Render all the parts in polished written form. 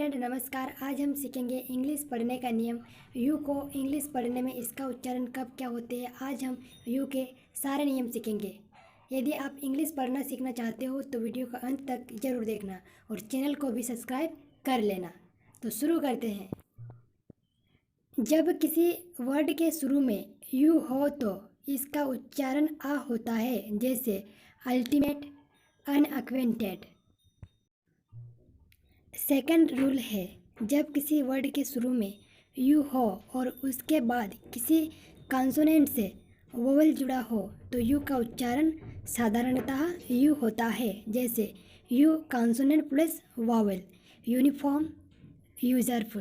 Friend नमस्कार। आज हम सीखेंगे इंग्लिश पढ़ने का नियम। यू को इंग्लिश पढ़ने में इसका उच्चारण कब क्या होते हैं, आज हम यू के सारे नियम सीखेंगे। यदि आप इंग्लिश पढ़ना सीखना चाहते हो तो वीडियो का अंत तक ज़रूर देखना और चैनल को भी सब्सक्राइब कर लेना। तो शुरू करते हैं। जब किसी वर्ड के शुरू में यू हो तो इसका उच्चारण आ होता है, जैसे अल्टीमेट, अनअक्वेंटेड। सेकंड रूल है, जब किसी वर्ड के शुरू में यू हो और उसके बाद किसी कॉन्सोनेंट से वोवेल जुड़ा हो तो यू का उच्चारण साधारणतः यू होता है, जैसे U consonant plus vowel, uniform, यूजर्फ।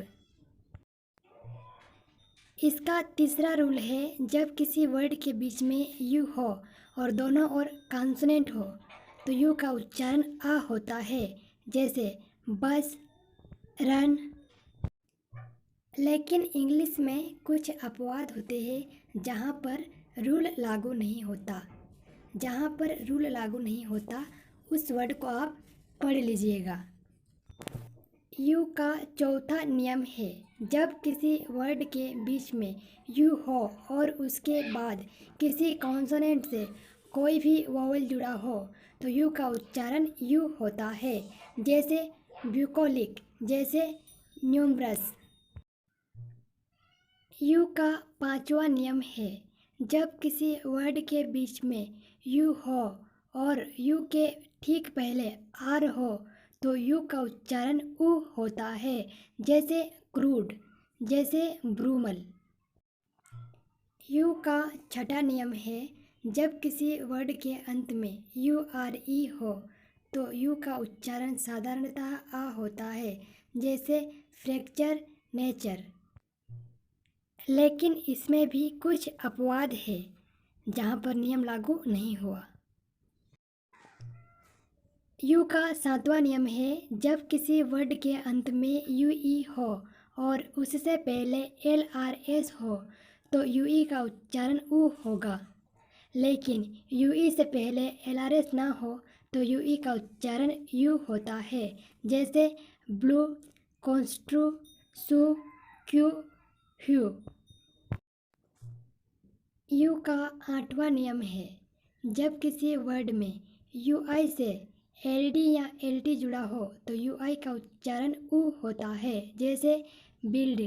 इसका तीसरा रूल है, जब किसी वर्ड के बीच में यू हो और दोनों ओर कॉन्सोनेंट हो तो यू का उच्चारण आ होता है, जैसे बस, रन। लेकिन इंग्लिश में कुछ अपवाद होते हैं जहाँ पर रूल लागू नहीं होता। जहाँ पर रूल लागू नहीं होता उस वर्ड को आप पढ़ लीजिएगा। यू का चौथा नियम है, जब किसी वर्ड के बीच में यू हो और उसके बाद किसी कॉन्सोनेंट से कोई भी वोवेल जुड़ा हो तो यू का उच्चारण यू होता है, जैसे ब्यूकोलिक, जैसे न्यूमरस। यू का पांचवा नियम है, जब किसी वर्ड के बीच में यू हो और यू के ठीक पहले आर हो तो यू का उच्चारण ऊ होता है, जैसे क्रूड, जैसे ब्रूमल। यू का छठा नियम है, जब किसी वर्ड के अंत में यू आर ई हो तो यू का उच्चारण साधारणतः आ होता है, जैसे फ्रैक्चर, नेचर। लेकिन इसमें भी कुछ अपवाद है जहाँ पर नियम लागू नहीं हुआ। यू का सातवां नियम है, जब किसी वर्ड के अंत में यू ई हो और उससे पहले एल आर एस हो तो यू ई का उच्चारण ऊ होगा। लेकिन यू ई से पहले एल आर एस ना हो तो यू ई का उच्चारण यू होता है, जैसे blue, construe, sue, queue, hue. U का आठवां नियम है, जब किसी वर्ड में यू आई से एल डी या एल टी जुड़ा हो तो यू आई का उच्चारण ऊ होता है, जैसे बिल्ड,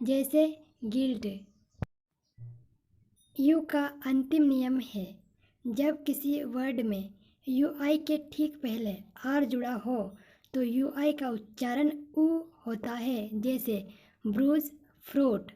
जैसे गिल्ट। यू का अंतिम नियम है, जब किसी वर्ड में यू आई के ठीक पहले आर जुड़ा हो तो यू आई का उच्चारण ऊ होता है, जैसे ब्रूज, फ्रूट।